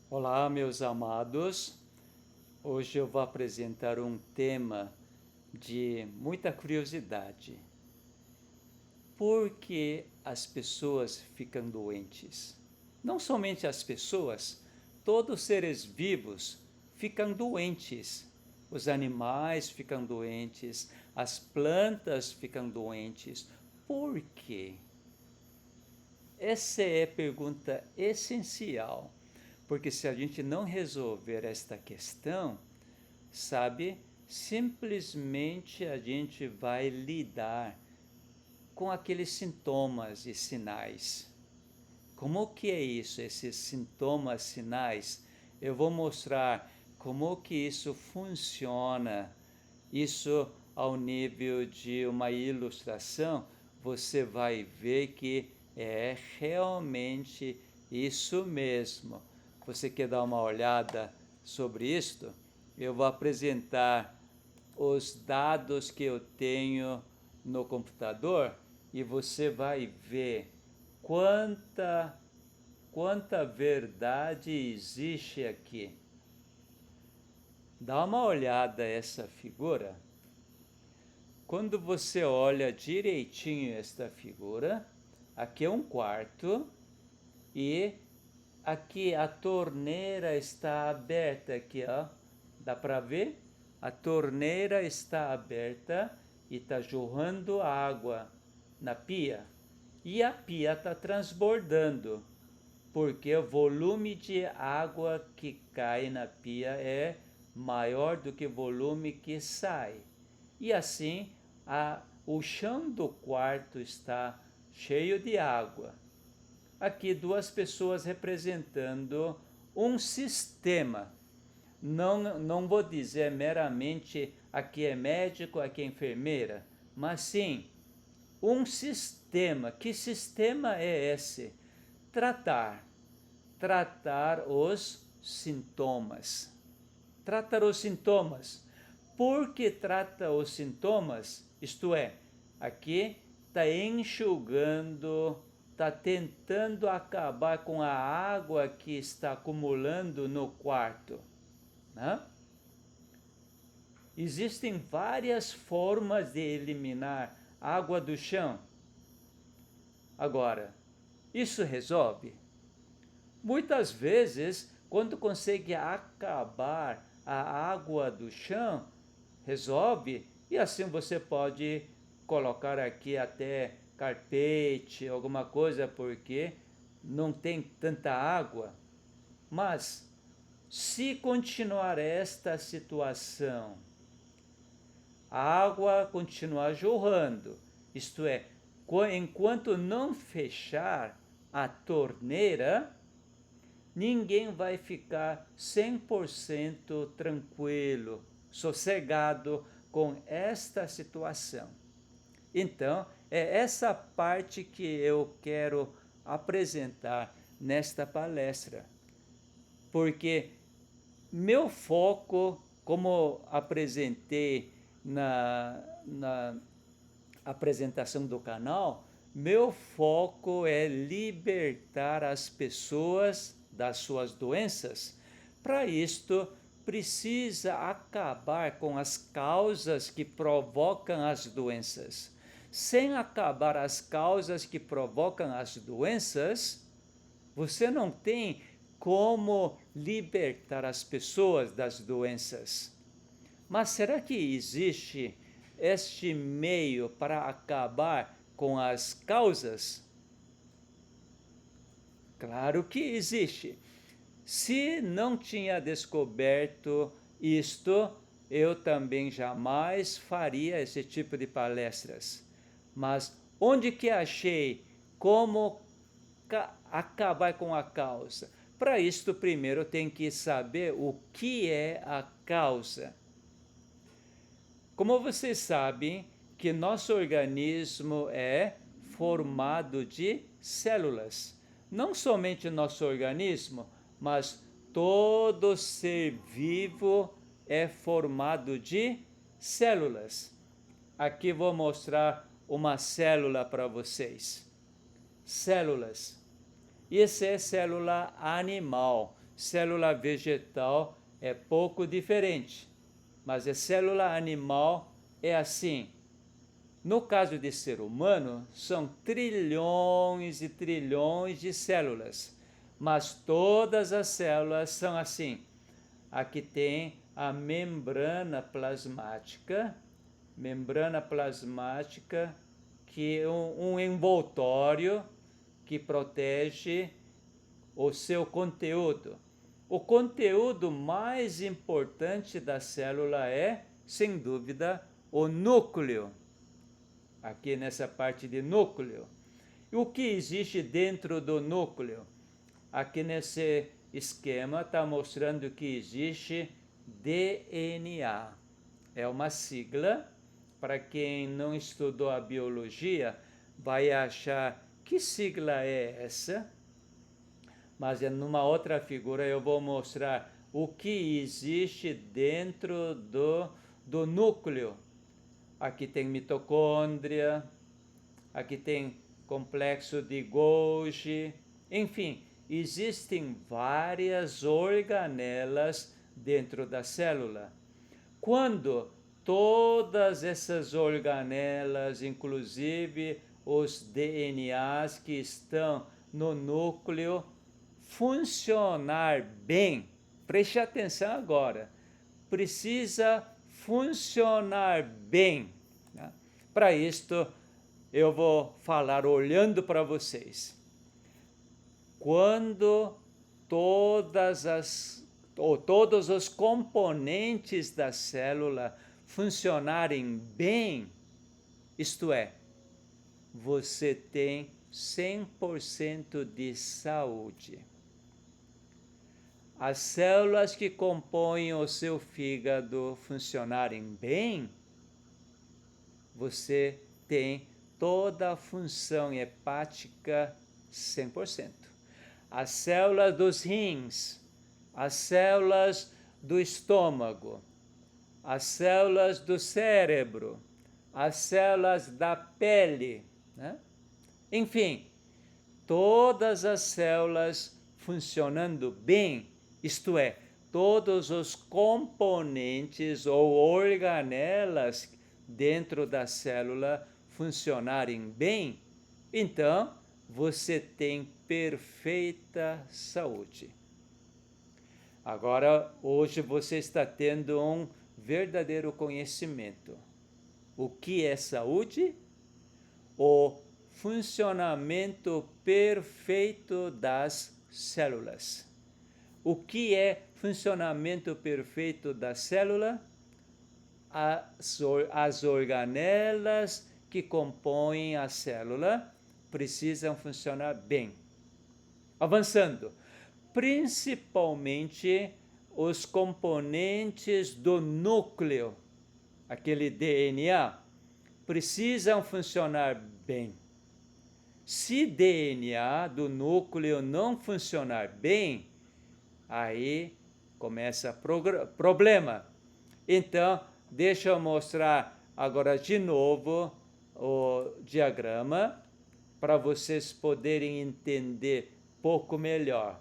Olá, meus amados. Hoje eu vou apresentar um tema de muita curiosidade. Por que as pessoas ficam doentes? Não somente as pessoas, todos os seres vivos ficam doentes. Os animais ficam doentes, as plantas ficam doentes. Por quê? Essa é a pergunta essencial, porque se a gente não resolver esta questão, sabe, simplesmente a gente vai lidar com aqueles sintomas e sinais. Como que é isso, esses sintomas, sinais? Eu vou mostrar como que isso funciona. Isso ao nível de uma ilustração, você vai ver que é realmente isso mesmo. Você quer dar uma olhada sobre isto? Eu vou apresentar os dados que eu tenho no computador e você vai ver quanta verdade existe aqui. Dá uma olhada essa figura. Quando você olha direitinho esta figura, aqui é um quarto e aqui a torneira está aberta aqui, ó. Dá para ver? A torneira está aberta e está jorrando água na pia. E a pia está transbordando, porque o volume de água que cai na pia é maior do que o volume que sai. E assim, o chão do quarto está cheio de água. Aqui duas pessoas representando um sistema. Não vou dizer meramente aqui é médico, aqui é enfermeira, mas sim um sistema. Que sistema é esse? Tratar os sintomas. Tratar os sintomas. Por que trata os sintomas? Isto é, aqui está enxugando, está tentando acabar com a água que está acumulando no quarto, né? Existem várias formas de eliminar água do chão. Agora, isso resolve? Muitas vezes, quando consegue acabar a água do chão, resolve, e assim você pode colocar aqui até carpete, alguma coisa, porque não tem tanta água. Mas, se continuar esta situação, a água continuar jorrando, isto é, enquanto não fechar a torneira, ninguém vai ficar 100% tranquilo, sossegado com esta situação. Então, é essa parte que eu quero apresentar nesta palestra, porque meu foco, como apresentei na apresentação do canal, meu foco é libertar as pessoas das suas doenças. Para isto, precisa acabar com as causas que provocam as doenças. Sem acabar as causas que provocam as doenças, você não tem como libertar as pessoas das doenças. Mas será que existe este meio para acabar com as causas? Claro que existe. Se não tinha descoberto isto, eu também jamais faria esse tipo de palestras. Mas onde que achei como acabar com a causa? Para isto, primeiro tem que saber o que é a causa. Como vocês sabem que nosso organismo é formado de células. Não somente nosso organismo, mas todo ser vivo é formado de células. Aqui vou mostrar uma célula para vocês. Células. Isso é célula animal. célula vegetal é pouco diferente, mas a célula animal é assim. No caso de ser humano, são trilhões e trilhões de células, mas todas as células são assim. Aqui tem a membrana plasmática, que é um envoltório que protege o seu conteúdo. O conteúdo mais importante da célula é, sem dúvida, o núcleo. Aqui nessa parte de núcleo. E o que existe dentro do núcleo? Aqui nesse esquema está mostrando que existe DNA. É uma sigla. Para quem não estudou a biologia, vai achar que sigla é essa. Mas numa outra figura eu vou mostrar o que existe dentro do núcleo. Aqui tem mitocôndria, aqui tem complexo de Golgi, enfim, existem várias organelas dentro da célula. Quando todas essas organelas, inclusive os DNAs que estão no núcleo, funcionar bem, preste atenção agora, precisa funcionar bem. Né? Para isto, eu vou falar olhando para vocês. Quando todos os componentes da célula funcionarem bem, isto é, você tem 100% de saúde. As células que compõem o seu fígado funcionarem bem, você tem toda a função hepática 100%. As células dos rins, as células do estômago, as células do cérebro, as células da pele, né? Enfim, todas as células funcionando bem, isto é, todos os componentes ou organelas dentro da célula funcionarem bem, então você tem perfeita saúde. Agora, hoje você está tendo um verdadeiro conhecimento. O que é saúde? O funcionamento perfeito das células. O que é funcionamento perfeito da célula? As organelas que compõem a célula precisam funcionar bem. Avançando, principalmente os componentes do núcleo, aquele DNA, precisam funcionar bem. Se DNA do núcleo não funcionar bem, aí começa problema. Então, deixa eu mostrar agora de novo o diagrama para vocês poderem entender pouco melhor.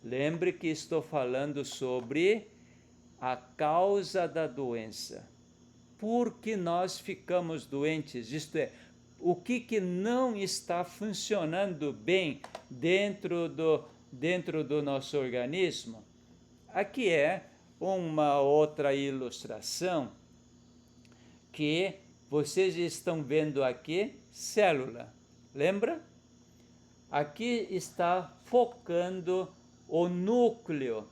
Lembre que estou falando sobre a causa da doença. Por que nós ficamos doentes? Isto é, o que não está funcionando bem dentro do nosso organismo? Aqui é uma outra ilustração que vocês estão vendo aqui, célula. Lembra? Aqui está focando o núcleo.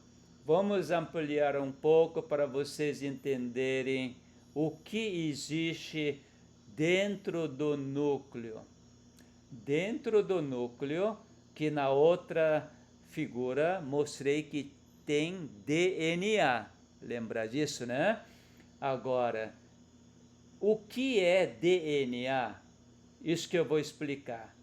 Vamos ampliar um pouco para vocês entenderem o que existe dentro do núcleo. Dentro do núcleo, que na outra figura mostrei que tem DNA. Lembra disso, né? Agora, o que é DNA? Isso que eu vou explicar.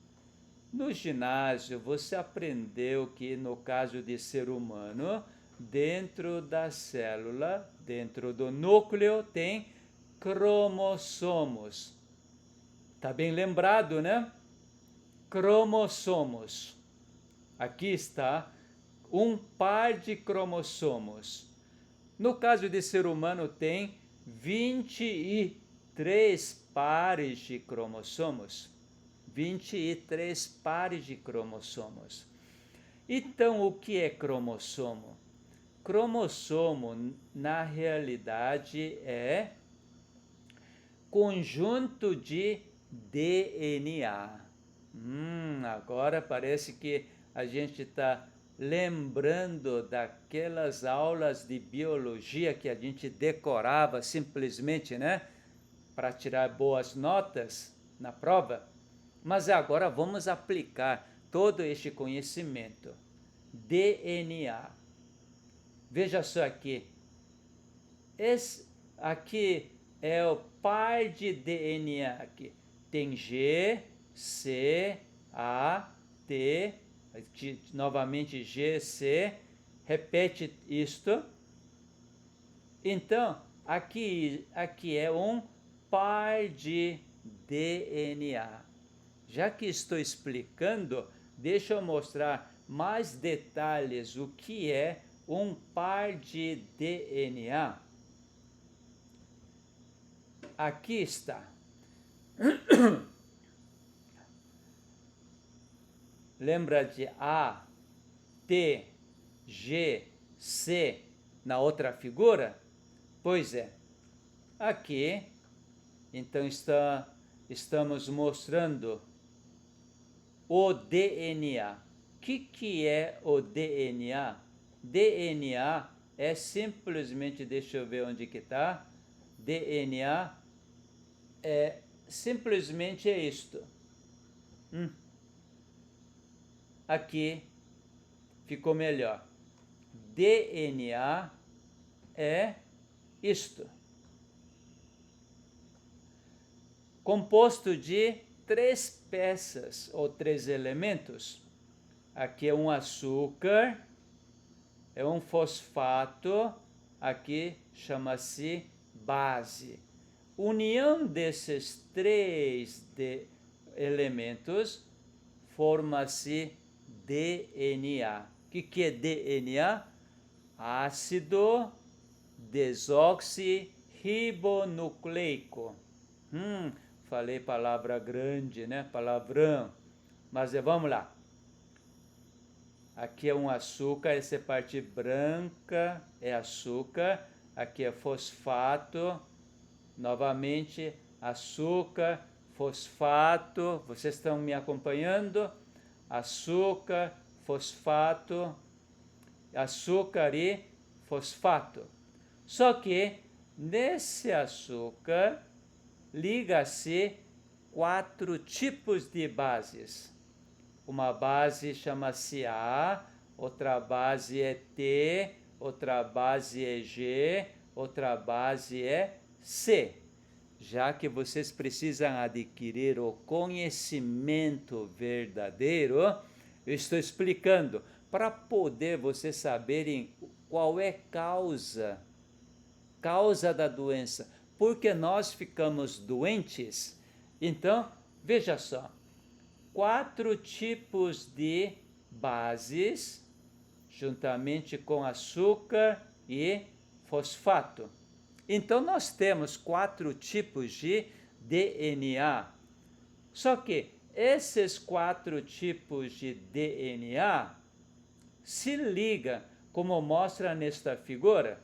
No ginásio, você aprendeu que, no caso de ser humano, dentro da célula, dentro do núcleo, tem cromossomos. Tá bem lembrado, né? Cromossomos. Aqui está um par de cromossomos. No caso de ser humano, tem 23 pares de cromossomos. 23 pares de cromossomos. Então, o que é cromossomo? Cromossomo, na realidade, é conjunto de DNA. Agora parece que a gente está lembrando daquelas aulas de biologia que a gente decorava simplesmente, né? Para tirar boas notas na prova. Mas agora vamos aplicar todo este conhecimento. DNA. Veja só aqui. Aqui é o par de DNA aqui. Tem G, C, A, T, novamente G, C, repete isto. Então, aqui é um par de DNA. Já que estou explicando, deixa eu mostrar mais detalhes o que é um par de DNA. Aqui está. Lembra de A, T, G, C na outra figura? Pois é. Aqui, então, estamos mostrando o DNA. O que é o DNA? DNA é simplesmente, deixa eu ver onde que está. DNA simplesmente é isto. Aqui ficou melhor. DNA é isto. Composto de 3 peças ou 3 elementos. Aqui é um açúcar, é um fosfato, aqui chama-se base. União desses 3 elementos forma-se DNA. O que é DNA? Ácido desoxirribonucleico. Falei palavra grande, né? Palavrão. Mas vamos lá. Aqui é um açúcar, essa parte branca é açúcar. Aqui é fosfato. Novamente, açúcar, fosfato. Vocês estão me acompanhando? Açúcar, fosfato, açúcar e fosfato. Só que nesse açúcar liga-se 4 tipos de bases. Uma base chama-se A, outra base é T, outra base é G, outra base é C. Já que vocês precisam adquirir o conhecimento verdadeiro, eu estou explicando para poder vocês saberem qual é causa da doença. Porque nós ficamos doentes. Então, veja só, 4 tipos de bases, juntamente com açúcar e fosfato. Então, nós temos 4 tipos de DNA. Só que esses 4 tipos de DNA se ligam, como mostra nesta figura.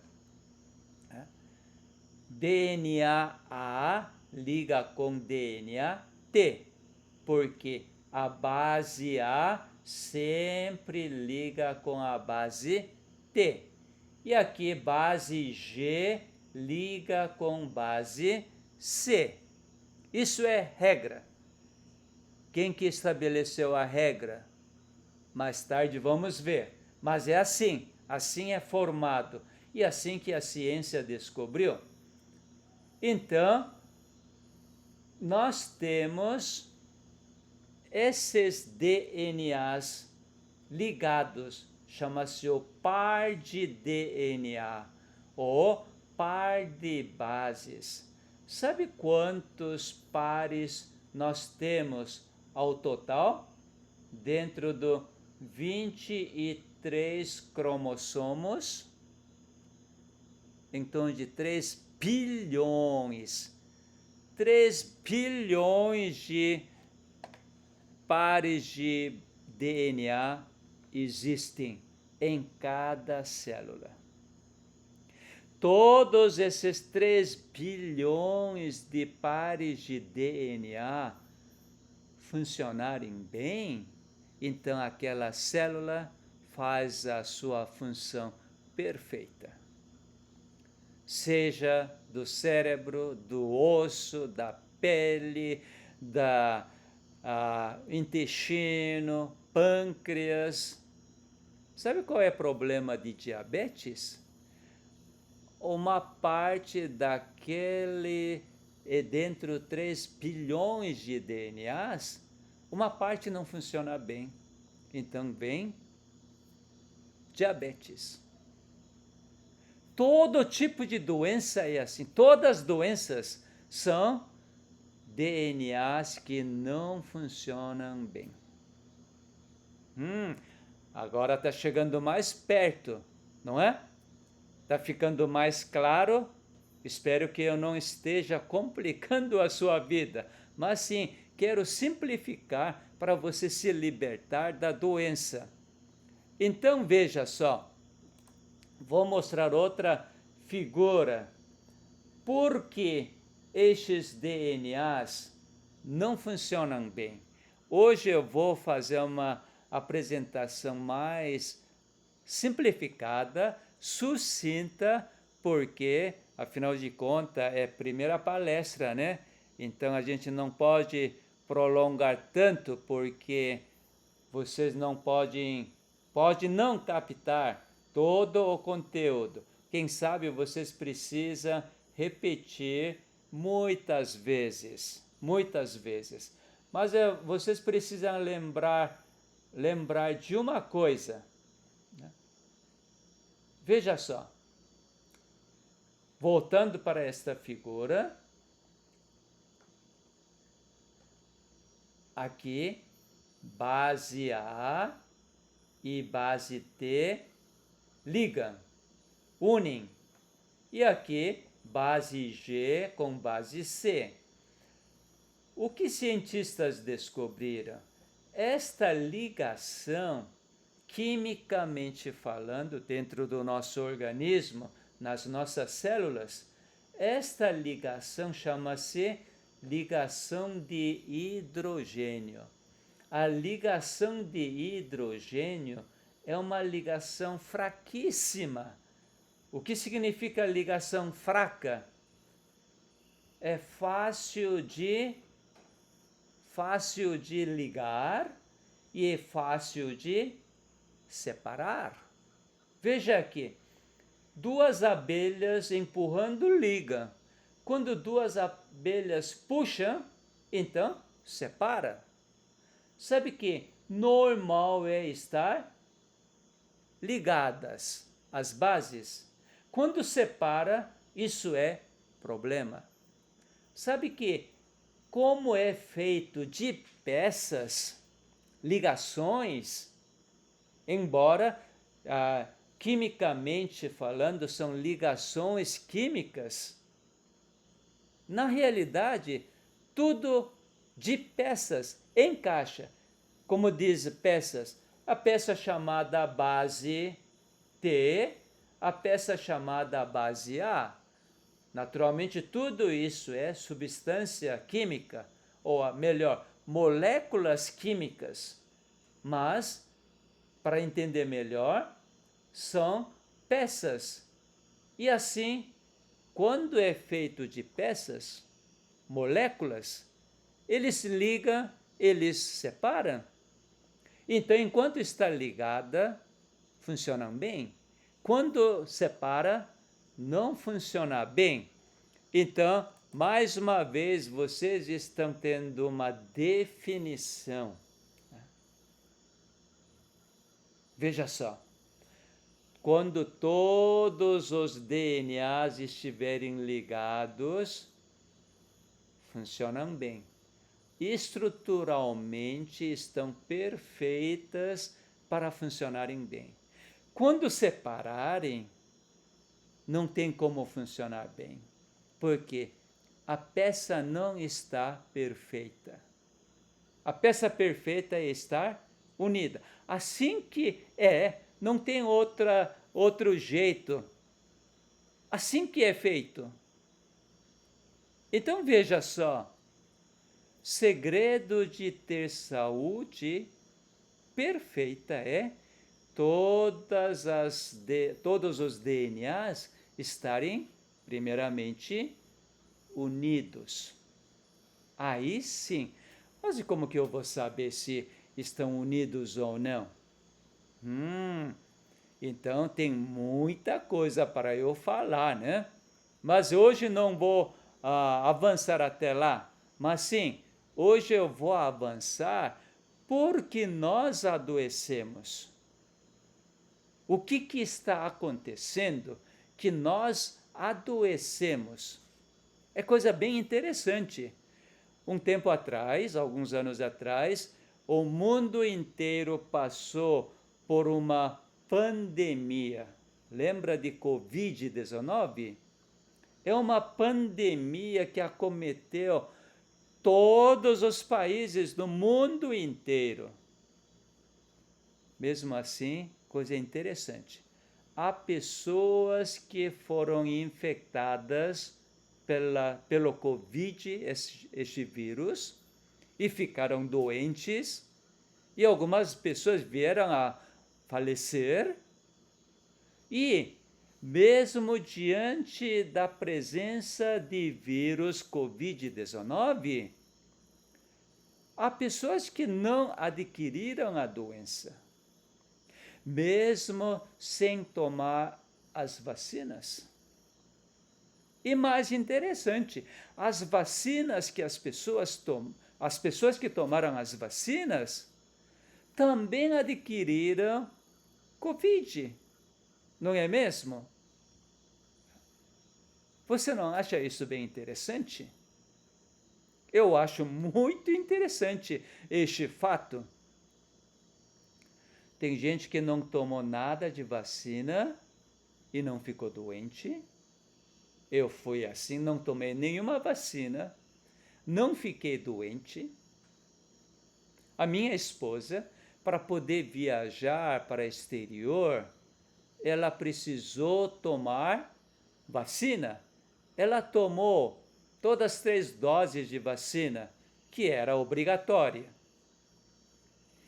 DNA A liga com DNA T, porque a base A sempre liga com a base T. E aqui base G liga com base C. Isso é regra. Quem que estabeleceu a regra? Mais tarde vamos ver. Mas é assim é formado. E assim que a ciência descobriu. Então, nós temos esses DNAs ligados, chama-se o par de DNA, ou par de bases. Sabe quantos pares nós temos ao total? Dentro do 23 3 cromossomos, em torno de 3 bilhões. 3 bilhões de pares de DNA existem em cada célula. Todos esses 3 bilhões de pares de DNA funcionarem bem, então aquela célula faz a sua função perfeita. Seja do cérebro, do osso, da pele, da intestino, pâncreas. Sabe qual é o problema de diabetes? Uma parte daquele, dentro de 3 bilhões de DNAs, uma parte não funciona bem. Então vem diabetes. Todo tipo de doença é assim. Todas as doenças são DNAs que não funcionam bem. Agora está chegando mais perto, não é? Está ficando mais claro? Espero que eu não esteja complicando a sua vida, mas sim, quero simplificar para você se libertar da doença. Então veja só, vou mostrar outra figura. Por que estes DNAs não funcionam bem? Hoje eu vou fazer uma apresentação mais simplificada, sucinta, porque, afinal de contas, é a primeira palestra, né? Então a gente não pode prolongar tanto, porque vocês não pode não captar todo o conteúdo. Quem sabe vocês precisam repetir muitas vezes. Mas vocês precisam lembrar de uma coisa. Veja só. Voltando para esta figura. Aqui, base A e base T ligam, unem. E aqui, base G com base C. O que cientistas descobriram? Esta ligação, quimicamente falando, dentro do nosso organismo, nas nossas células, esta ligação chama-se ligação de hidrogênio. A ligação de hidrogênio é uma ligação fraquíssima. O que significa ligação fraca? É fácil de ligar e é fácil de separar. Veja aqui, 2 abelhas empurrando liga. Quando 2 abelhas puxam, então separa. Sabe que normal é estar ligadas as bases. Quando separa, isso é problema. Sabe que como é feito de peças, ligações, embora quimicamente falando são ligações químicas, na realidade tudo de peças encaixa. Como diz peças, a peça chamada base T, a peça chamada base A. Naturalmente, tudo isso é substância química, ou melhor, moléculas químicas. Mas, para entender melhor, são peças. E assim, quando é feito de peças, moléculas, eles ligam, eles separam. Então, enquanto está ligada, funcionam bem. Quando separa, não funciona bem. Então, mais uma vez, vocês estão tendo uma definição. Veja só. Quando todos os DNAs estiverem ligados, funcionam bem. Estruturalmente estão perfeitas para funcionarem bem. Quando separarem, não tem como funcionar bem, porque a peça não está perfeita. A peça perfeita é estar unida. Assim que não tem outro jeito. Assim que é feito. Então veja só, segredo de ter saúde perfeita é todos os DNAs estarem primeiramente unidos. Aí sim. Mas e como que eu vou saber se estão unidos ou não? Então tem muita coisa para eu falar, né? Mas hoje não vou avançar até lá. Mas sim, hoje eu vou avançar porque nós adoecemos. O que está acontecendo que nós adoecemos? É coisa bem interessante. Um tempo atrás, alguns anos atrás, o mundo inteiro passou por uma pandemia. Lembra de Covid-19? É uma pandemia que acometeu todos os países do mundo inteiro. Mesmo assim, coisa interessante, há pessoas que foram infectadas pelo Covid, este vírus, e ficaram doentes, e algumas pessoas vieram a falecer, e mesmo diante da presença de vírus Covid-19, há pessoas que não adquiriram a doença, mesmo sem tomar as vacinas. E mais interessante, as vacinas que as pessoas que tomaram as vacinas também adquiriram Covid, não é mesmo? Você não acha isso bem interessante? Eu acho muito interessante este fato. Tem gente que não tomou nada de vacina e não ficou doente. Eu fui assim, não tomei nenhuma vacina, não fiquei doente. A minha esposa, para poder viajar para o exterior, ela precisou tomar vacina. Ela tomou todas as 3 doses de vacina, que era obrigatória.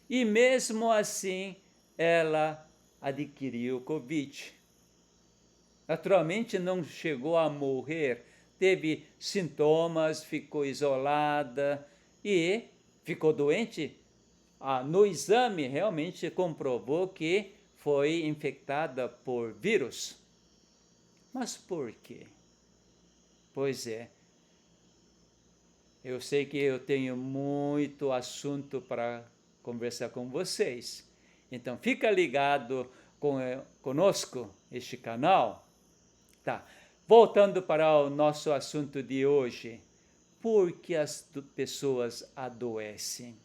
E mesmo assim, ela adquiriu Covid. Naturalmente não chegou a morrer, teve sintomas, ficou isolada e ficou doente. No exame realmente comprovou que foi infectada por vírus. Mas por quê? Pois é, eu sei que eu tenho muito assunto para conversar com vocês. Então fica ligado conosco, este canal. Tá, voltando para o nosso assunto de hoje. Por que as pessoas adoecem?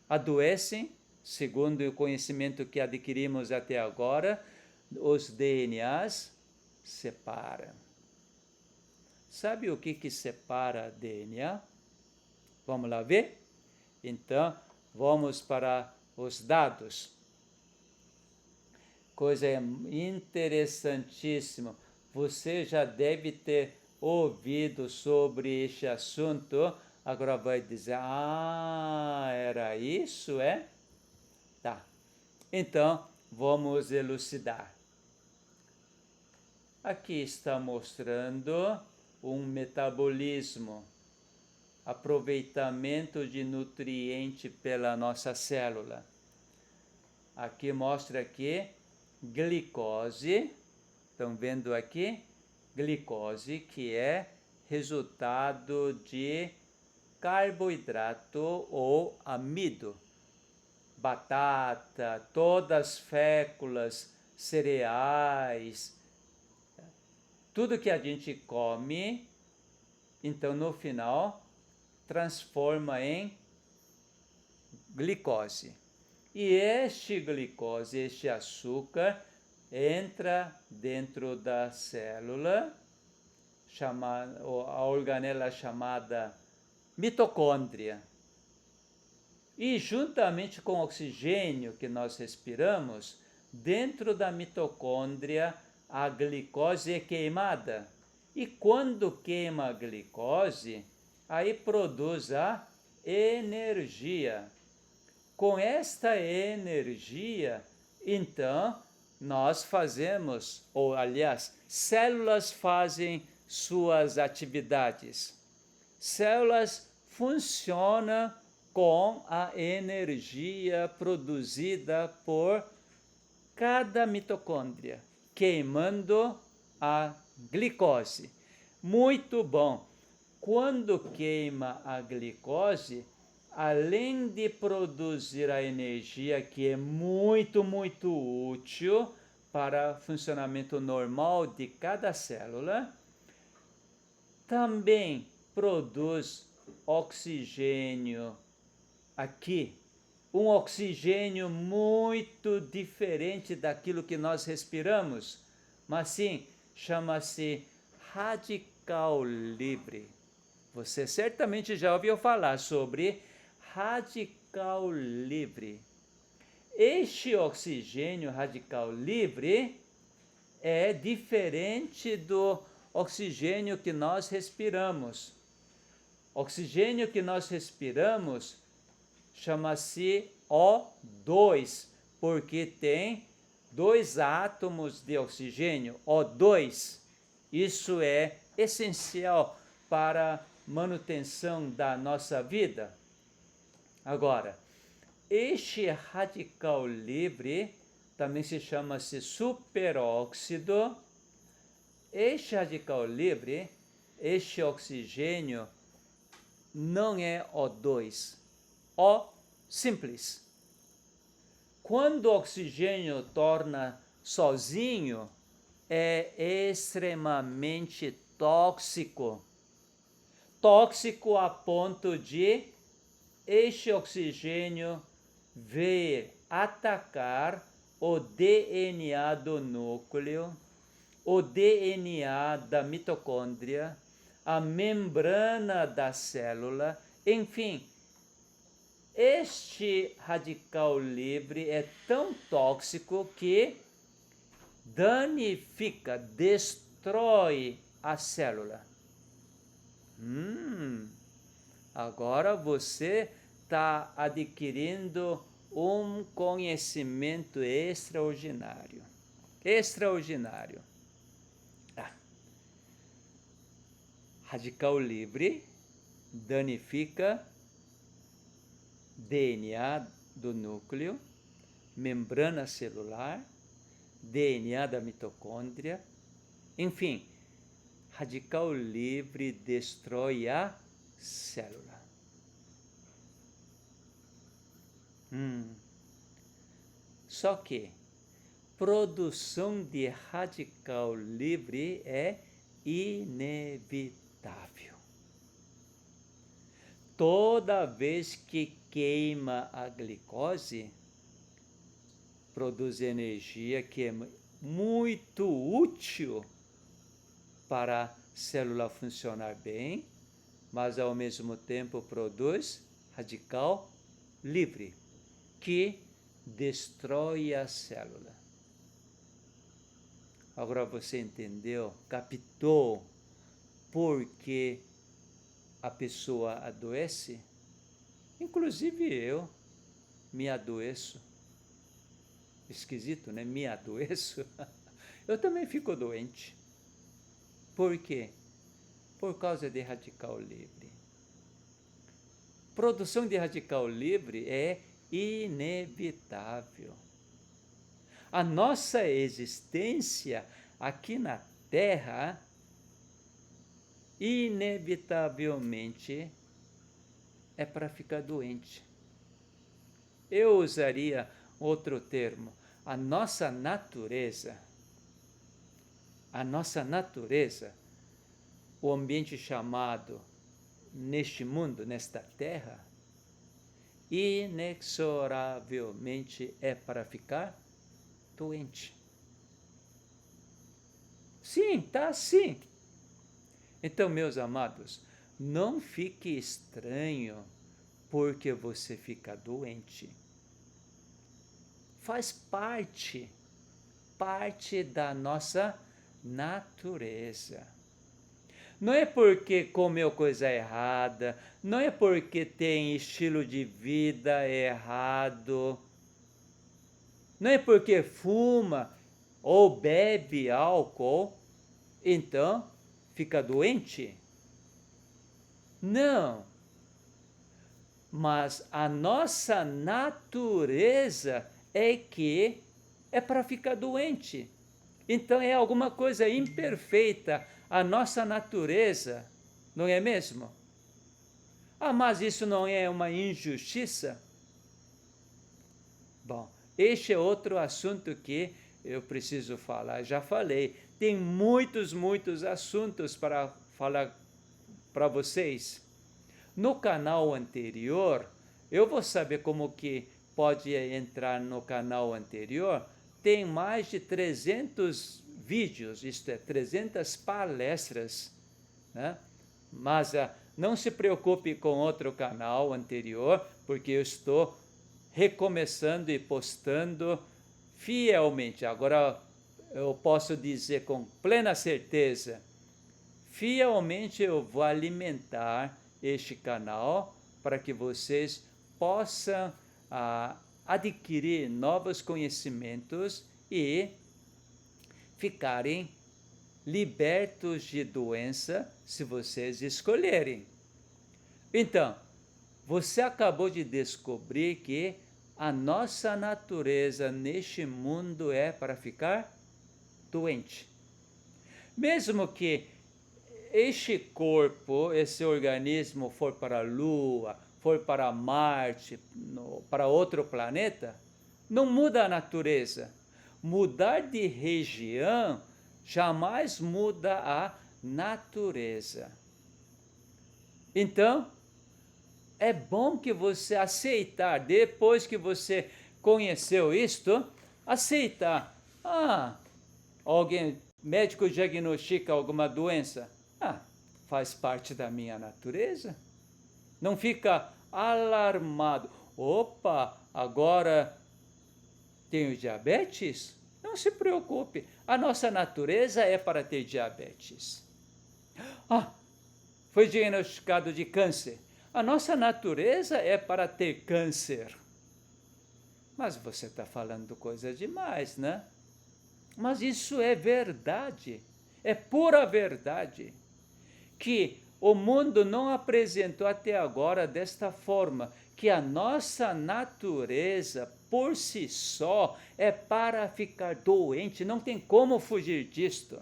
Adoecem, segundo o conhecimento que adquirimos até agora, os DNAs separam. Sabe o que separa DNA? Vamos lá ver? Então, vamos para os dados. Coisa interessantíssima. Você já deve ter ouvido sobre este assunto. Agora vai dizer, era isso, é? Tá. Então, vamos elucidar. Aqui está mostrando um metabolismo, aproveitamento de nutriente pela nossa célula. Aqui mostra aqui glicose, estão vendo aqui? Glicose, que é resultado de carboidrato ou amido. Batata, todas as féculas, cereais, tudo que a gente come, então no final transforma em glicose. E este glicose, este açúcar, entra dentro da célula, a organela chamada mitocôndria. E juntamente com o oxigênio que nós respiramos, dentro da mitocôndria a glicose é queimada. E quando queima a glicose, aí produz a energia. Com esta energia, então, nós fazemos, ou aliás, células fazem suas atividades. Células funcionam com a energia produzida por cada mitocôndria, queimando a glicose. Muito bom! Quando queima a glicose, além de produzir a energia que é muito útil para o funcionamento normal de cada célula, também produz oxigênio aqui, um oxigênio muito diferente daquilo que nós respiramos, mas sim, chama-se radical livre. Você certamente já ouviu falar sobre radical livre. Este oxigênio radical livre é diferente do oxigênio que nós respiramos. Oxigênio que nós respiramos chama-se O2, porque tem 2 átomos de oxigênio, O2. Isso é essencial para a manutenção da nossa vida. Agora, este radical livre também se chama-se superóxido. Este radical livre, este oxigênio, não é O2, O simples. Quando o oxigênio torna sozinho, é extremamente tóxico. Tóxico a ponto de este oxigênio vir atacar o DNA do núcleo, o DNA da mitocôndria, a membrana da célula, enfim. Este radical livre é tão tóxico que danifica, destrói a célula. Agora você está adquirindo um conhecimento extraordinário. Extraordinário. Radical livre danifica DNA do núcleo, membrana celular, DNA da mitocôndria, enfim, radical livre destrói a célula. Só que produção de radical livre é inevitável. Toda vez que queima a glicose, produz energia que é muito útil para a célula funcionar bem, mas ao mesmo tempo produz radical livre, que destrói a célula. Agora você entendeu, captou por que a pessoa adoece? Inclusive eu me adoeço. Esquisito, né? Me adoeço. Eu também fico doente. Por quê? Por causa de radical livre. Produção de radical livre é inevitável. A nossa existência aqui na Terra, inevitavelmente, é para ficar doente. Eu usaria outro termo. A nossa natureza, o ambiente chamado neste mundo, nesta terra, inexoravelmente é para ficar doente. Sim, tá assim. Então, meus amados, não fique estranho porque você fica doente. Faz parte da nossa natureza. Não é porque comeu coisa errada, não é porque tem estilo de vida errado, não é porque fuma ou bebe álcool, então fica doente. Não. Mas a nossa natureza é que é para ficar doente. Então é alguma coisa imperfeita, a nossa natureza, não é mesmo? Ah, mas isso não é uma injustiça? Bom, este é outro assunto que eu preciso falar. Já falei, tem muitos assuntos para falar para vocês. No canal anterior, eu vou saber como que pode entrar no canal anterior. Tem mais de 300 vídeos, isto é, 300 palestras, né? Mas não se preocupe com outro canal anterior, porque eu estou recomeçando e postando fielmente. Agora eu posso dizer com plena certeza, fielmente eu vou alimentar este canal para que vocês possam adquirir novos conhecimentos e ficarem libertos de doença se vocês escolherem. Então, você acabou de descobrir que a nossa natureza neste mundo é para ficar doente. Mesmo que este corpo, esse organismo for para a Lua, for para Marte, para outro planeta, não muda a natureza. Mudar de região jamais muda a natureza. Então, é bom que você aceitar, depois que você conheceu isto, aceitar. Alguém, médico diagnostica alguma doença. Faz parte da minha natureza. Não fica alarmado. Opa, agora tenho diabetes? Não se preocupe, a nossa natureza é para ter diabetes. Foi diagnosticado de câncer. A nossa natureza é para ter câncer. Mas você está falando coisa demais, né? Mas isso é verdade, é pura verdade, que o mundo não apresentou até agora desta forma, que a nossa natureza por si só é para ficar doente, não tem como fugir disto.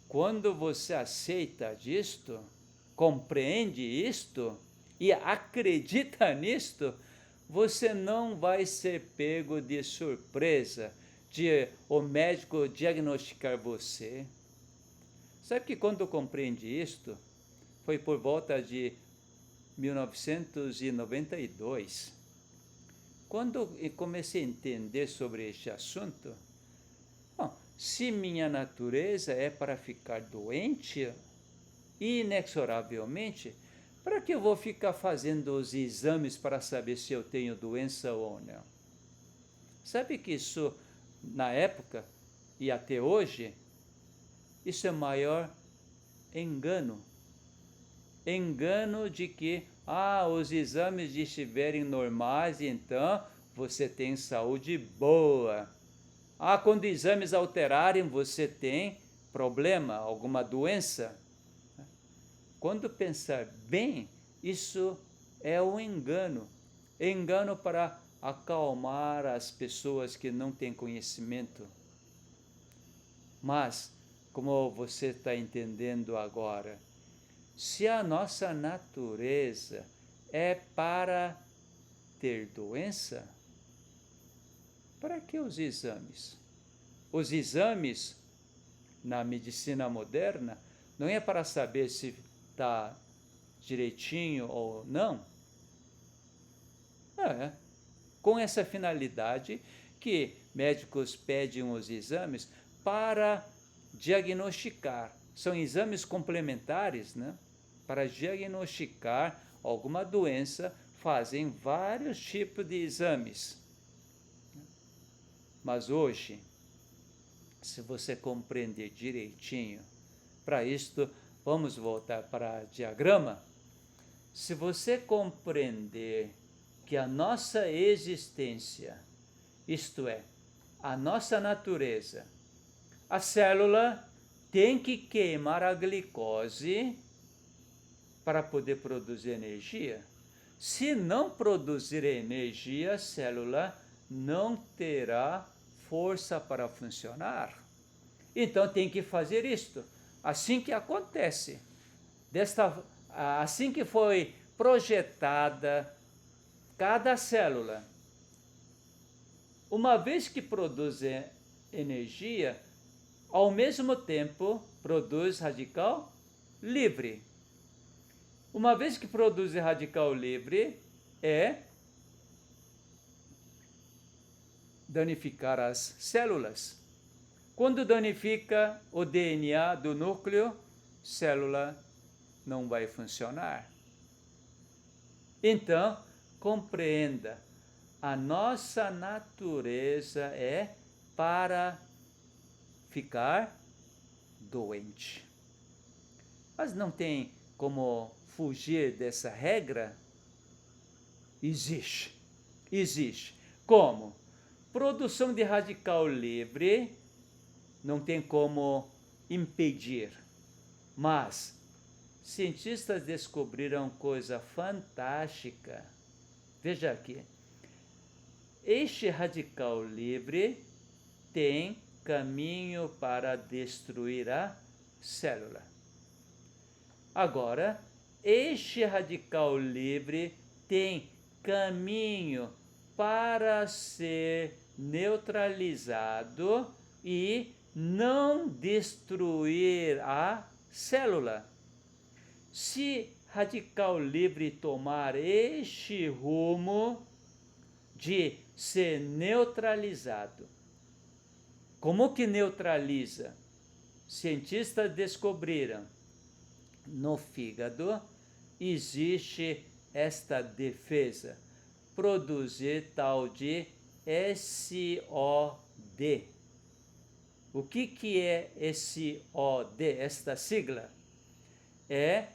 Quando você aceita disto, compreende isto e acredita nisto, você não vai ser pego de surpresa de o médico diagnosticar você. Sabe que quando eu compreendi isto, foi por volta de 1992. Quando eu comecei a entender sobre este assunto, se minha natureza é para ficar doente inexoravelmente, para que eu vou ficar fazendo os exames para saber se eu tenho doença ou não? Sabe que isso, na época e até hoje, isso é o maior engano. Engano de que, os exames estiverem normais, então você tem saúde boa. Quando exames alterarem, você tem problema, alguma doença. Quando pensar bem, isso é um engano. Engano para acalmar as pessoas que não têm conhecimento. Mas, como você está entendendo agora, se a nossa natureza é para ter doença, para que os exames? Os exames, na medicina moderna, não é para saber se está direitinho ou não. É, com essa finalidade que médicos pedem os exames para diagnosticar. São exames complementares, né? Para diagnosticar alguma doença, fazem vários tipos de exames. Mas hoje, se você compreender direitinho, para isto, vamos voltar para o diagrama. Se você compreender que a nossa existência, isto é, a nossa natureza, a célula tem que queimar a glicose para poder produzir energia. Se não produzir energia, a célula não terá força para funcionar. Então tem que fazer isto. Assim que acontece. Assim que foi projetada cada célula, uma vez que produz energia, ao mesmo tempo produz radical livre. Uma vez que produz radical livre, é danificar as células. Quando danifica o DNA do núcleo, célula não vai funcionar. Então, compreenda, a nossa natureza é para ficar doente. Mas não tem como fugir dessa regra? Existe. Como? Produção de radical livre não tem como impedir. Mas cientistas descobriram coisa fantástica. Veja aqui. Este radical livre tem caminho para destruir a célula. Agora, este radical livre tem caminho para ser neutralizado e não destruir a célula. Se radical livre tomar este rumo de ser neutralizado, como que neutraliza? Cientistas descobriram, no fígado existe esta defesa, produzir tal de SOD. O que é SOD, esta sigla? É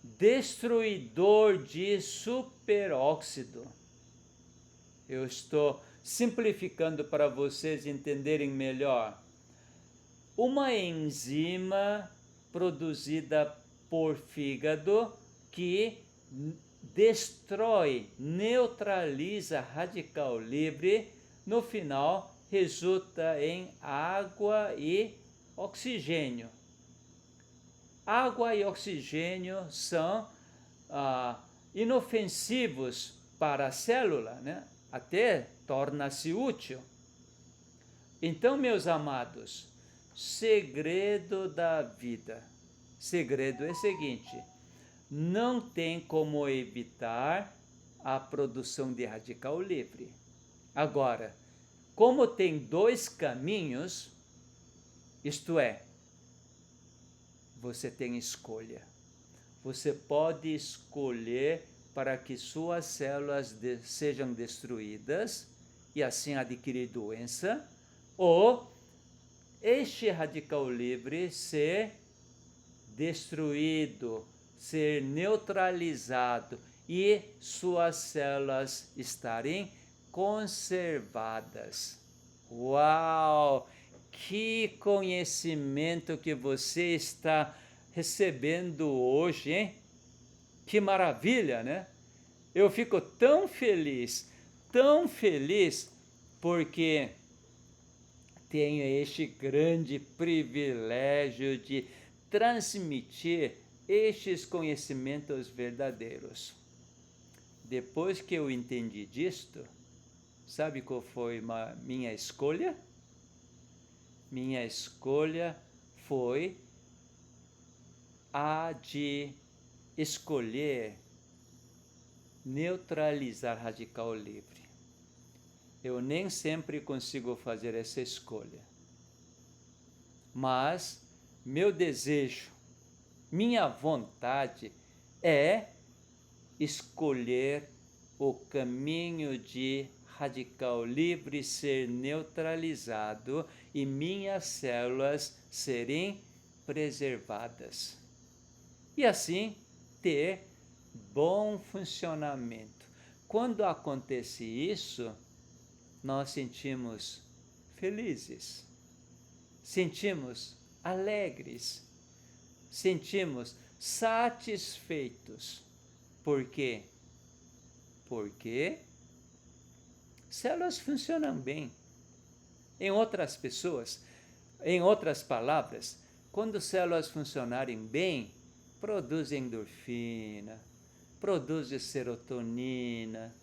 destruidor de superóxido. Eu estou simplificando para vocês entenderem melhor. Uma enzima produzida por fígado que destrói, neutraliza radical livre, no final resulta em água e oxigênio. Água e oxigênio são inofensivos para a célula, né? Até torna-se útil. Então, meus amados, segredo da vida. Segredo é o seguinte: não tem como evitar a produção de radical livre. Agora, como tem dois caminhos, isto é, você tem escolha. Você pode escolher para que suas células sejam destruídas e assim adquirir doença, ou este radical livre ser destruído, ser neutralizado e suas células estarem conservadas. Uau! Que conhecimento que você está recebendo hoje, hein? Que maravilha, né? Eu fico tão feliz, porque tenho este grande privilégio de transmitir estes conhecimentos verdadeiros. Depois que eu entendi disto, sabe qual foi minha escolha? Minha escolha foi a de escolher neutralizar radical livre. Eu nem sempre consigo fazer essa escolha. Mas meu desejo, minha vontade é escolher o caminho de radical livre ser neutralizado e minhas células serem preservadas. E assim ter bom funcionamento. Quando acontece isso, nós sentimos felizes, sentimos alegres, sentimos satisfeitos. Por quê? Porque células funcionam bem. Em outras palavras, quando células funcionarem bem, produzem endorfina, produz serotonina,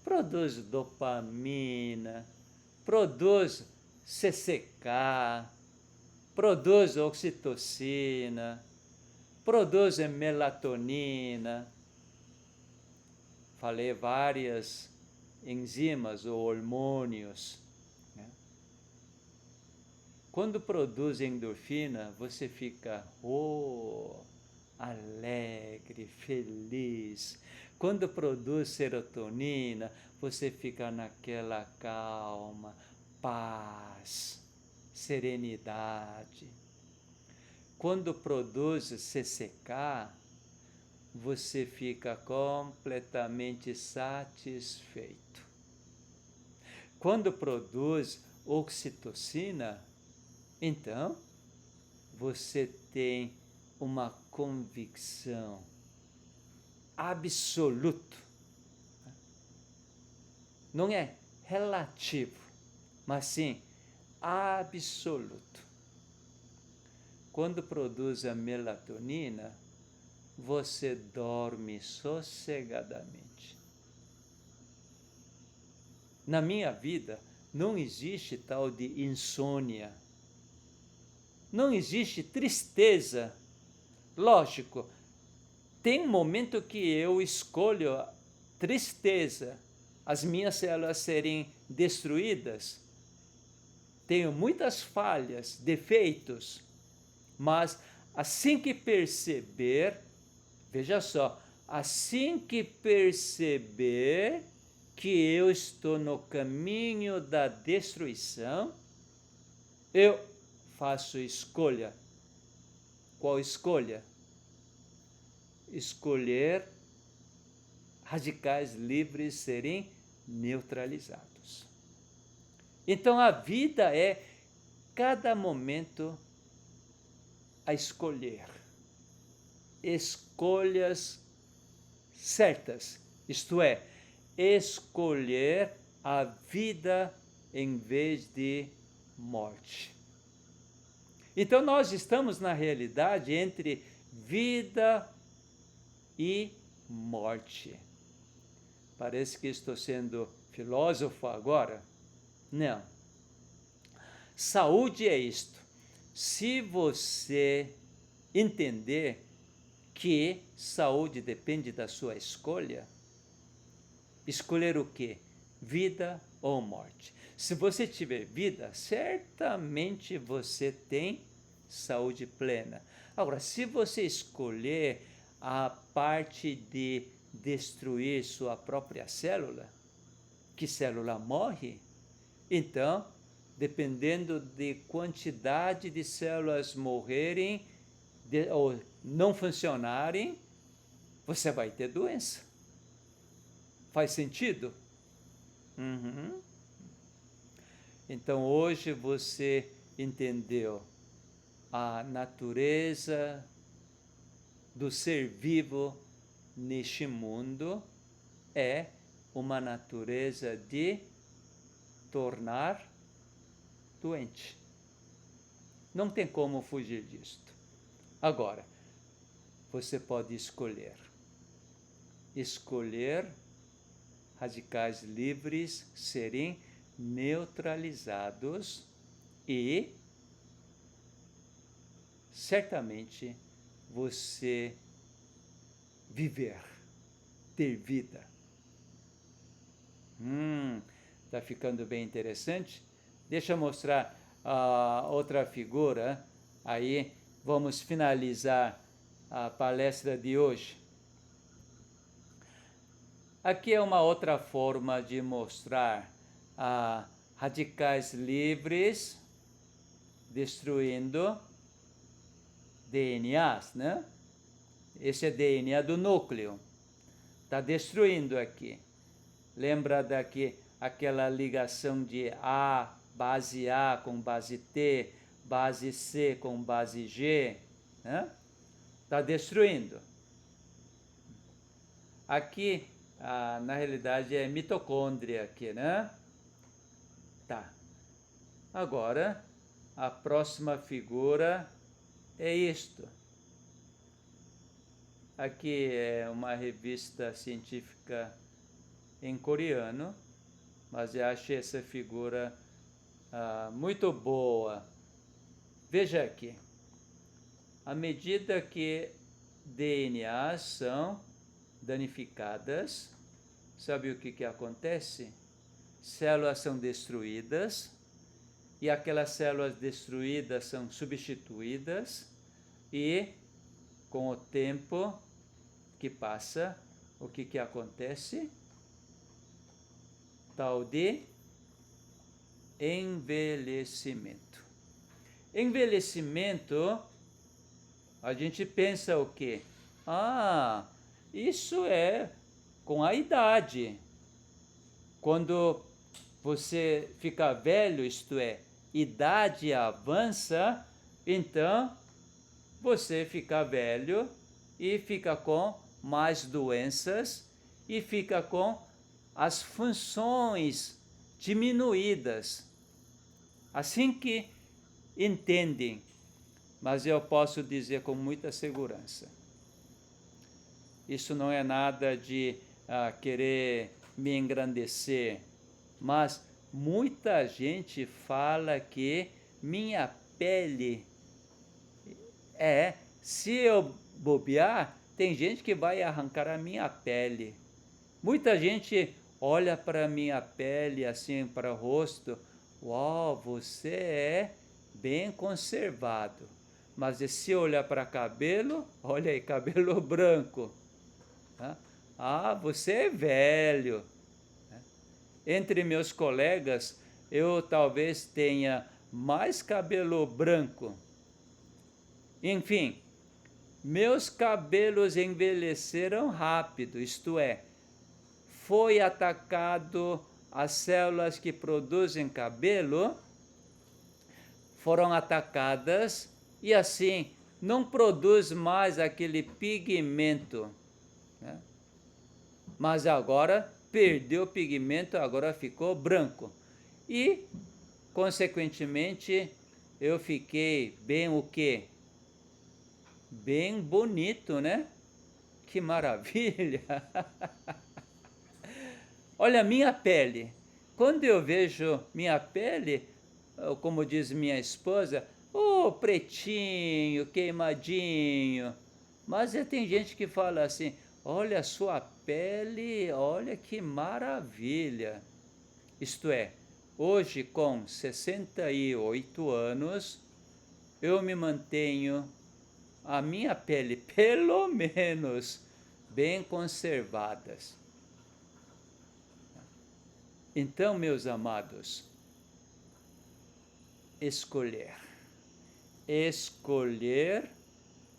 produz dopamina, produz CCK, produz oxitocina, produz melatonina. Falei várias enzimas ou hormônios. Quando produz endorfina, você fica alegre, feliz. Quando produz serotonina, você fica naquela calma, paz, serenidade. Quando produz CCK, você fica completamente satisfeito. Quando produz oxitocina, então você tem uma convicção absoluta. Não é relativo, mas sim absoluto. Quando produz a melatonina, você dorme sossegadamente. Na minha vida, não existe tal de insônia. Não existe tristeza. Lógico, tem um momento que eu escolho a tristeza, as minhas células serem destruídas. Tenho muitas falhas, defeitos, mas assim que perceber, veja só, assim que perceber que eu estou no caminho da destruição, eu faço escolha. Qual escolha? Escolher radicais livres serem neutralizados. Então a vida é cada momento a escolher. Escolhas certas, isto é, escolher a vida em vez de morte. Então nós estamos na realidade entre vida e morte. Parece que estou sendo filósofo agora. Não. Saúde é isto. Se você entender que saúde depende da sua escolha, escolher o quê? Vida ou morte. Se você tiver vida, certamente você tem saúde plena. Agora, se você escolher a parte de destruir sua própria célula, que célula morre, então, dependendo de quantidade de células morrerem ou não funcionarem, você vai ter doença. Faz sentido? Uhum. Então hoje você entendeu a natureza do ser vivo neste mundo é uma natureza de tornar doente. Não tem como fugir disto. Agora, você pode escolher radicais livres serem neutralizados e certamente você viver, ter vida. Tá ficando bem interessante. Deixa eu mostrar outra figura. Aí vamos finalizar a palestra de hoje. Aqui é uma outra forma de mostrar radicais livres destruindo DNAs, né? Esse é DNA do núcleo. Está destruindo aqui. Lembra aquela ligação de base A com base T, base C com base G, né? Está destruindo. Aqui, na realidade, é mitocôndria aqui, né? Tá. Agora, a próxima figura é isto. Aqui é uma revista científica em coreano, mas eu achei essa figura muito boa. Veja aqui. À medida que DNAs são danificadas, sabe o que acontece? Células são destruídas, e aquelas células destruídas são substituídas, e com o tempo que passa, o que acontece? Tal de envelhecimento. Envelhecimento, a gente pensa o quê? Isso é com a idade. Quando você fica velho, isto é, idade avança, então você fica velho e fica com mais doenças e fica com as funções diminuídas. Assim que entendem, mas eu posso dizer com muita segurança. Isso não é nada de querer me engrandecer, mas muita gente fala que minha pele se eu bobear, tem gente que vai arrancar a minha pele. Muita gente olha para a minha pele, assim, para o rosto, uau, você é bem conservado. Mas se olhar para cabelo, olha aí, cabelo branco. Você é velho. Entre meus colegas, eu talvez tenha mais cabelo branco. Enfim, meus cabelos envelheceram rápido, isto é, foi atacado as células que produzem cabelo, foram atacadas e assim não produz mais aquele pigmento, né? Mas agora perdeu o pigmento, agora ficou branco. E, consequentemente, eu fiquei bem o quê? Bem bonito, né? Que maravilha! Olha a minha pele. Quando eu vejo minha pele, como diz minha esposa, pretinho, queimadinho. Mas tem gente que fala assim, olha a sua pele, olha que maravilha. Isto é, hoje com 68 anos, eu me mantenho a minha pele, pelo menos, bem conservadas. Então, meus amados, escolher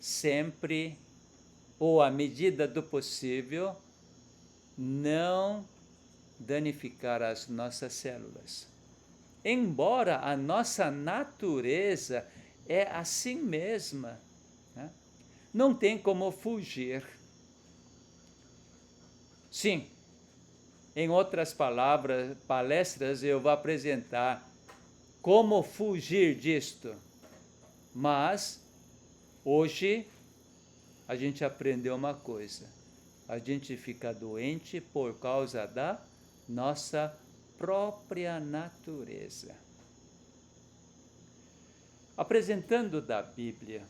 sempre, ou à medida do possível, não danificar as nossas células. Embora a nossa natureza é assim mesma, né? Não tem como fugir. Sim, em outras palestras eu vou apresentar como fugir disto. Mas, hoje, a gente aprendeu uma coisa. A gente fica doente por causa da nossa própria natureza. Apresentando da Bíblia,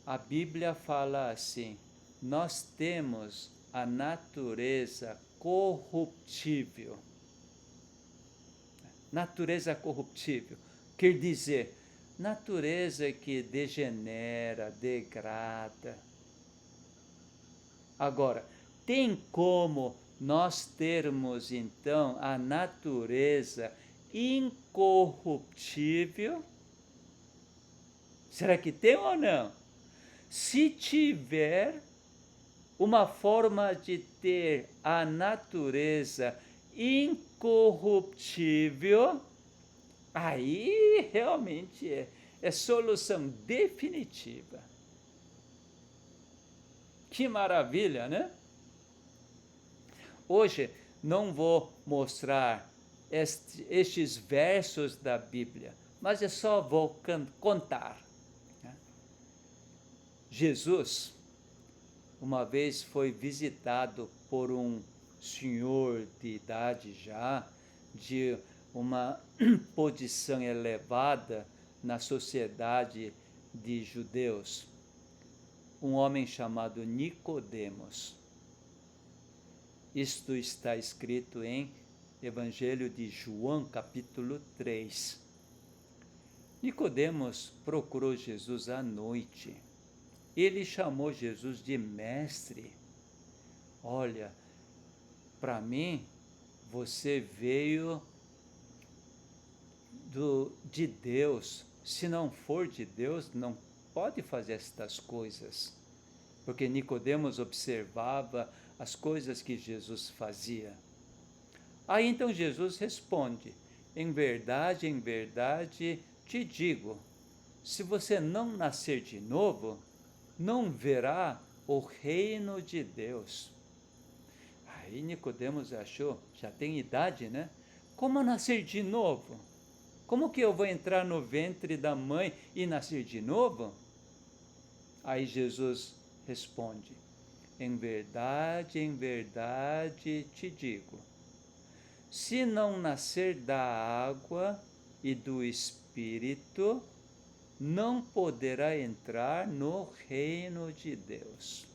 a Bíblia fala assim, nós temos a natureza corruptível. Natureza corruptível quer dizer natureza que degenera, degrada. Agora, tem como nós termos então a natureza incorruptível? Será que tem ou não? Se tiver uma forma de ter a natureza incorruptível, aí realmente é solução definitiva. Que maravilha, né? Hoje não vou mostrar estes versos da Bíblia, mas eu só vou contar. Jesus, uma vez foi visitado por um senhor de idade já, de uma posição elevada na sociedade de judeus, um homem chamado Nicodemos. Isto está escrito em Evangelho de João, capítulo 3. Nicodemos procurou Jesus à noite. Ele chamou Jesus de mestre. Olha, para mim, você veio de Deus. Se não for de Deus, não pode fazer estas coisas. Porque Nicodemos observava as coisas que Jesus fazia. Aí então Jesus responde: em verdade, te digo, se você não nascer de novo, não verá o reino de Deus. Aí Nicodemos achou, já tem idade, né? Como nascer de novo? Como que eu vou entrar no ventre da mãe e nascer de novo? Aí Jesus responde: em verdade, te digo, se não nascer da água e do Espírito, não poderá entrar no reino de Deus.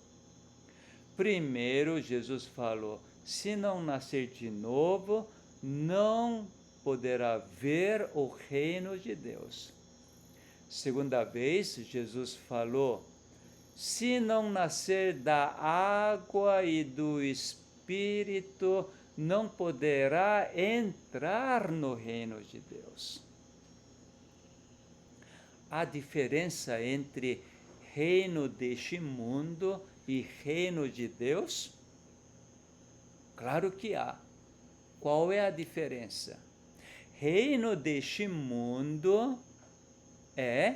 Primeiro, Jesus falou, se não nascer de novo, não poderá ver o reino de Deus. Segunda vez, Jesus falou, se não nascer da água e do Espírito, não poderá entrar no reino de Deus. Há diferença entre reino deste mundo e reino de Deus? Claro que há. Qual é a diferença? Reino deste mundo é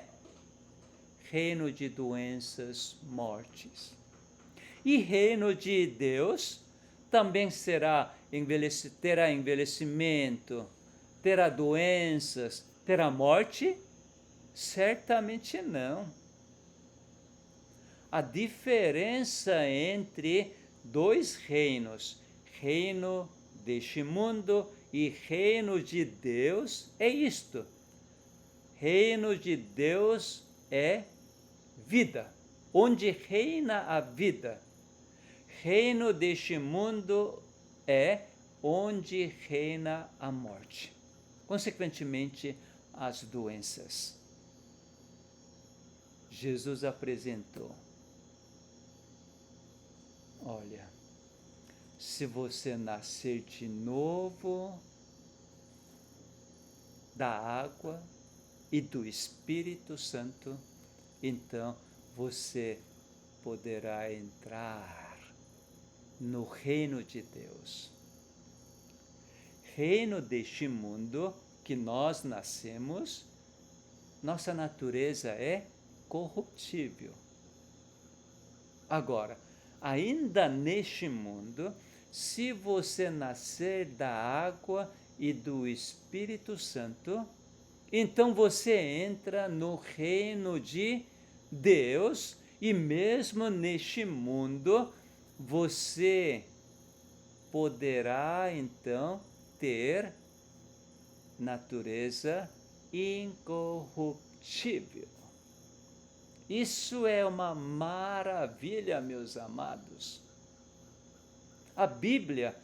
reino de doenças, mortes. E reino de Deus também terá envelhecimento, terá doenças, terá morte? Certamente não. A diferença entre dois reinos, reino deste mundo e reino de Deus, é isto. Reino de Deus é vida, onde reina a vida. Reino deste mundo é onde reina a morte. Consequentemente, as doenças. Jesus apresentou: olha, se você nascer de novo da água e do Espírito Santo, então você poderá entrar no reino de Deus. Reino deste mundo que nós nascemos, nossa natureza é corruptível. Agora, ainda neste mundo, se você nascer da água e do Espírito Santo, então você entra no reino de Deus e mesmo neste mundo você poderá então ter natureza incorruptível. Isso é uma maravilha, meus amados. A Bíblia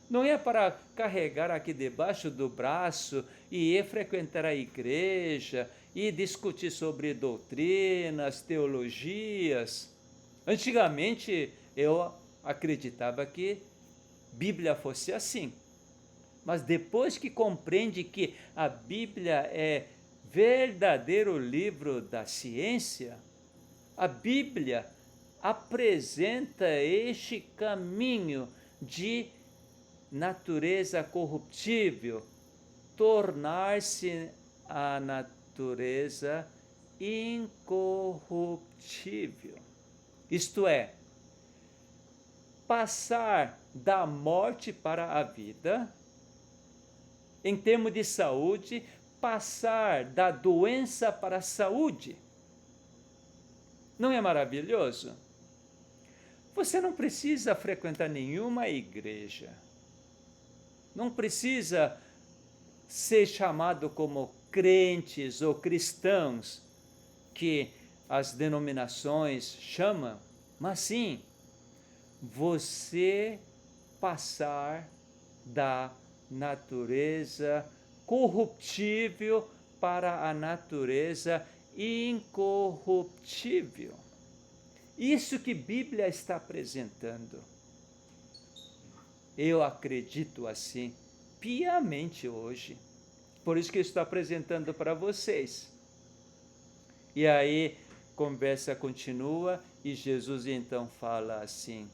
Não é para carregar aqui debaixo do braço e ir frequentar a igreja e discutir sobre doutrinas, teologias. Antigamente eu acreditava que Bíblia fosse assim. Mas depois que compreende que a Bíblia é verdadeiro livro da ciência, a Bíblia apresenta este caminho de natureza corruptível, tornar-se a natureza incorruptível. Isto é, passar da morte para a vida, em termos de saúde, passar da doença para a saúde. Não é maravilhoso? Você não precisa frequentar nenhuma igreja. Não precisa ser chamado como crentes ou cristãos, que as denominações chamam, mas sim, você passar da natureza corruptível para a natureza incorruptível. Isso que a Bíblia está apresentando. Eu acredito assim, piamente hoje. Por isso que eu estou apresentando para vocês. E aí, conversa continua e Jesus então fala assim: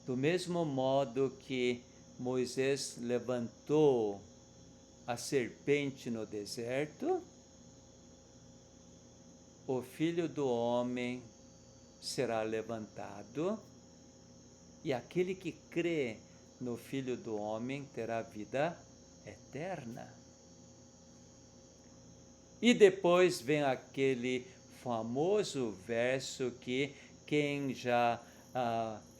do mesmo modo que Moisés levantou a serpente no deserto, o Filho do Homem será levantado, e aquele que crê no Filho do Homem terá vida eterna. E depois vem aquele famoso verso que quem já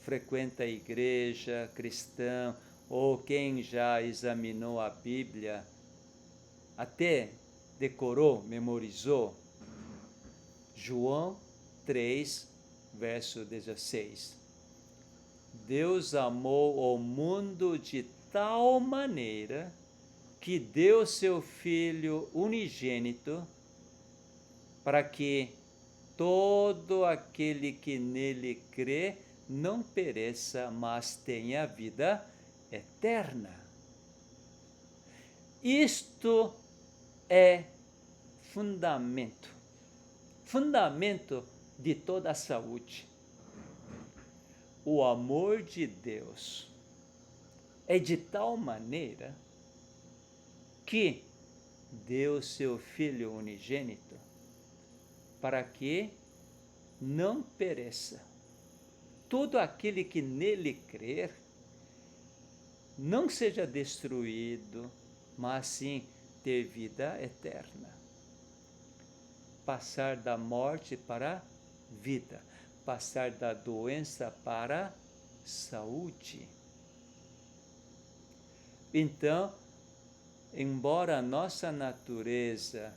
frequenta a igreja cristã ou quem já examinou a Bíblia, até decorou, memorizou. João 3, verso 16. Deus amou o mundo de tal maneira que deu seu Filho unigênito para que todo aquele que nele crê não pereça, mas tenha vida eterna. Isto é fundamento de toda a saúde. O amor de Deus é de tal maneira que deu seu Filho unigênito para que não pereça. Todo aquele que nele crer não seja destruído, mas sim ter vida eterna. Passar da morte para a vida, passar da doença para a saúde. Então, embora a nossa natureza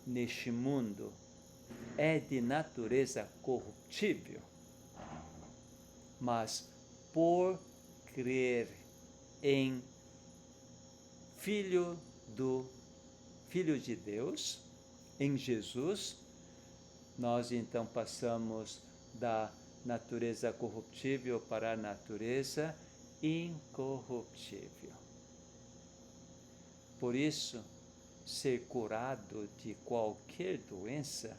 neste mundo é de natureza corruptível, mas por crer em Filho de Deus, em Jesus, nós então passamos da natureza corruptível para a natureza incorruptível. Por isso, ser curado de qualquer doença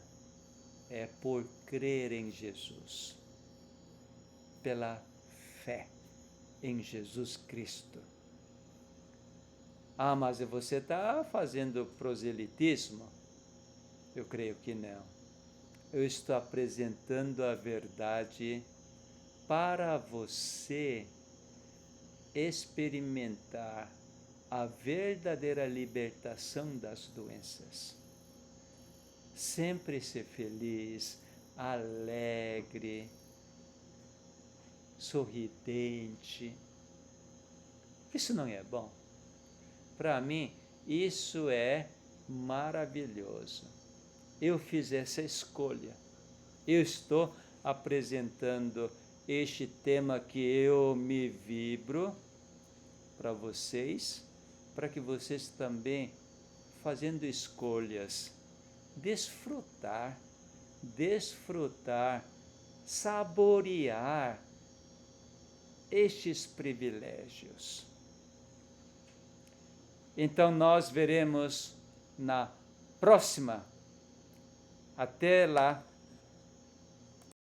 é por crer em Jesus, pela fé em Jesus Cristo. Ah, mas você está fazendo proselitismo? Eu creio que não. Eu estou apresentando a verdade para você experimentar a verdadeira libertação das doenças. Sempre ser feliz, alegre, sorridente. Isso não é bom? Para mim, isso é maravilhoso. Eu fiz essa escolha. Eu estou apresentando este tema que eu me vibro para vocês, para que vocês também, fazendo escolhas, desfrutar, saborear estes privilégios. Então nós veremos na próxima. Até lá.